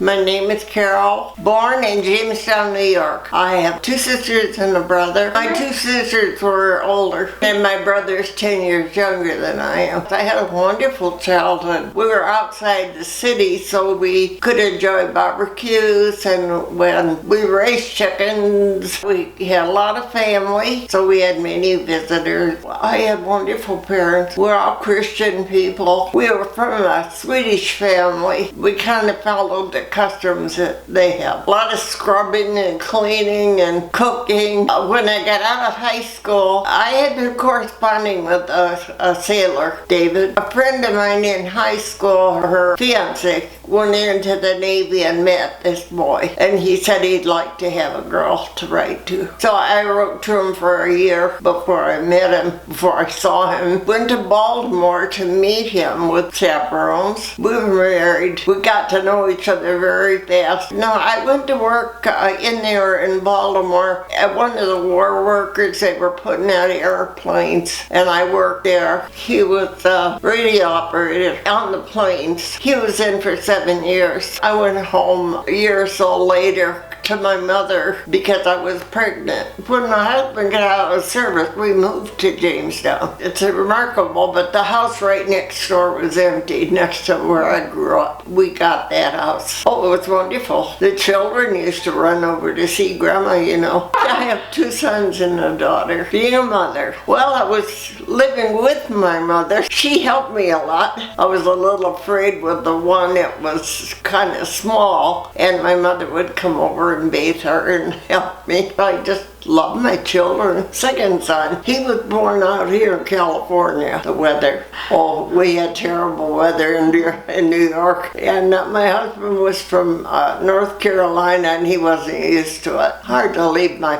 My name is Carol, born in Jamestown, New York. I have two sisters and a brother. My two sisters were older, and my brother's 10 years younger than I am. I had a wonderful childhood. We were outside the city, so we could enjoy barbecues, and when we raised chickens, we had a lot of family, so we had many visitors. I had wonderful parents. We're all Christian people. We were from a Swedish family. We kind of followed the customs that they have. A lot of scrubbing and cleaning and cooking. When I got out of high school, I had been corresponding with a sailor, David. A friend of mine in high school, her fiance, went into the Navy and met this boy, and he said he'd like to have a girl to write to. So I wrote to him for a year before I met him, before I saw him. Went to Baltimore to meet him with chaperones. We were married. We got to know each other very fast. No, I went to work in there in Baltimore at one of the war workers. They were putting out airplanes, and I worked there. He was a radio operator on the planes. He was in for 7 years. I went home a year or so later to my mother because I was pregnant. When my husband got out of service, we moved to Jamestown. It's remarkable, but the house right next door was empty, next to where I grew up. We got that house. Oh, it was wonderful. The children used to run over to see Grandma, you know. I have two sons and a daughter. Being a mother, well, I was living with my mother. She helped me a lot. I was a little afraid with the one that was kind of small, and my mother would come over and bathe her and help me. I just love my children. Second son, he was born out here in California. The weather, oh, we had terrible weather in New York, and my husband was from North Carolina, and he wasn't used to it. Hard to leave my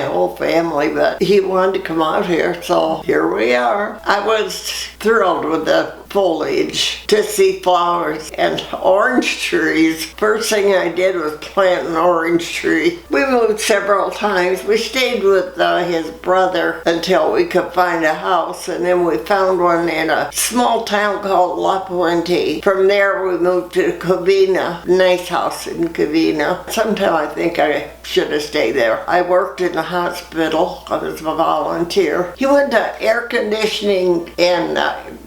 whole family, but he wanted to come out here, so here we are. I was thrilled with the foliage, to see flowers and orange trees. First thing I did was plant an orange tree. We moved several times. We stayed with his brother until we could find a house, and then we found one in a small town called La Puente. From there we moved to Covina, nice house in Covina. Sometime I think I should have stayed there. I worked in the hospital. I was a volunteer. He went to air conditioning and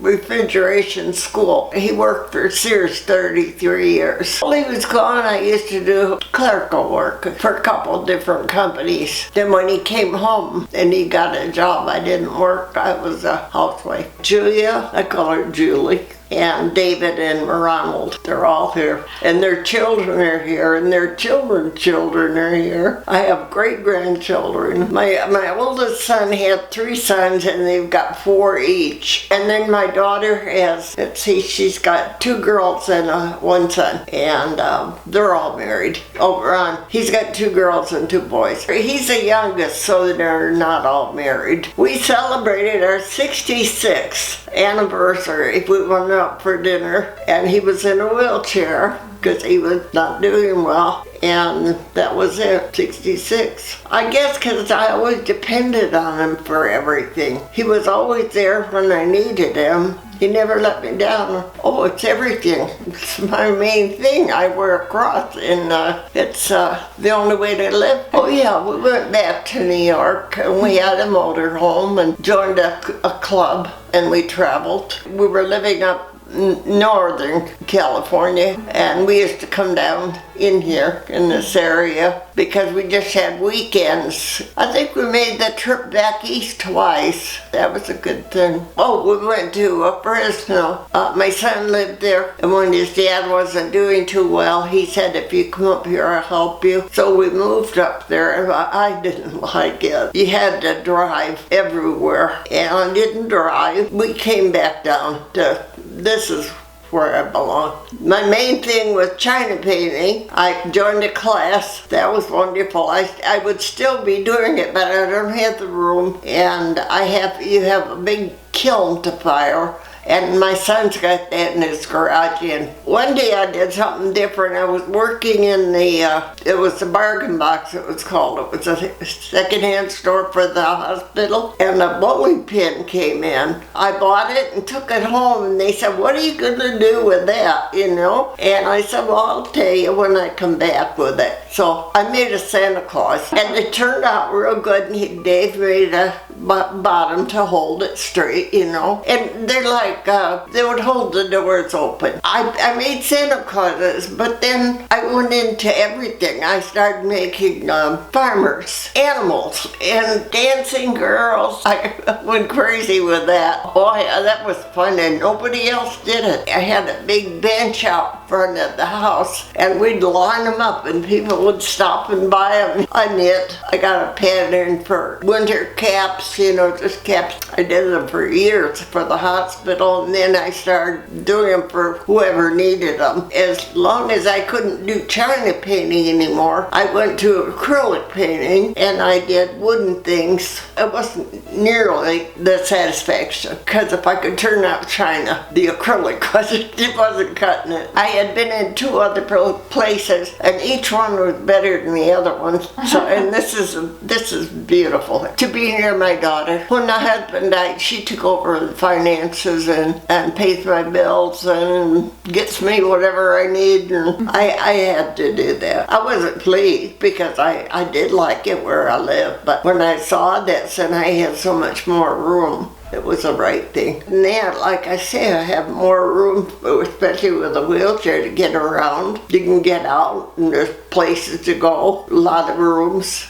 refrigeration school. He worked for Sears 33 years. While he was gone, I used to do clerical work for a couple different companies. Then when he came home and he got a job, I didn't work. I was a housewife. Julia, I call her Julie, and David and Ronald, they're all here. And their children are here, and their children's children are here. I have great-grandchildren. My oldest son had 3 sons, and they've got 4 each. And then my daughter has, let's see, she's got 2 girls and 1 son. And they're all married. Oh, Ron, he's got 2 girls and 2 boys. He's the youngest, so they're not all married. We celebrated our 66th anniversary. We went out for dinner, and he was in a wheelchair because he was not doing well, and that was it, 66. I guess because I always depended on him for everything. He was always there when I needed him. He never let me down. Oh, it's everything. It's my main thing. I wear a cross, and it's the only way to live. Oh yeah, we went back to New York, and we had a motorhome and joined a club, and we traveled. We were living up Northern California, and we used to come down in here in this area because we just had weekends. I think we made the trip back east twice. That was a good thing. Oh, we went to Fresno. My son lived there, and when his dad wasn't doing too well, he said, if you come up here, I'll help you. So we moved up there, and I didn't like it. You had to drive everywhere, and I didn't drive. We came back down to, this is where I belong. My main thing was China painting. I joined a class. That was wonderful. I would still be doing it, but I don't have the room. And you have a big kiln to fire, And my son's got that in his garage. And one day I did something different. I was working in it was the Bargain Box, it was called. It was a secondhand store for the hospital. And a bowling pin came in. I bought it and took it home, and they said, what are you going to do with that, And I said, well, I'll tell you when I come back with it. So I made a Santa Claus, and it turned out real good, and Dave made a bottom to hold it straight, And they're like, they would hold the doors open. I made Santa Clauses, but then I went into everything. I started making farmers, animals, and dancing girls. I went crazy with that. Oh, yeah, that was fun, and nobody else did it. I had a big bench out front of the house, and we'd line them up, and people would stop and buy them. I knit. I got a pattern for winter caps, just caps. I did them for years for the hospital, and then I started doing them for whoever needed them. As long as I couldn't do China painting anymore, I went to acrylic painting, and I did wooden things. It wasn't nearly the satisfaction, because if I could turn out China, the acrylic wasn't cutting it. I had been in 2 other places, and each one was better than the other one. So, and this is beautiful to be near my daughter. When my husband died, she took over the finances and pays my bills and gets me whatever I need. And I had to do that. I wasn't pleased because I did like it where I lived, but when I saw this and I had so much more room, it was the right thing. And then, like I say, I have more room, especially with a wheelchair, to get around. You can get out, and there's places to go, a lot of rooms.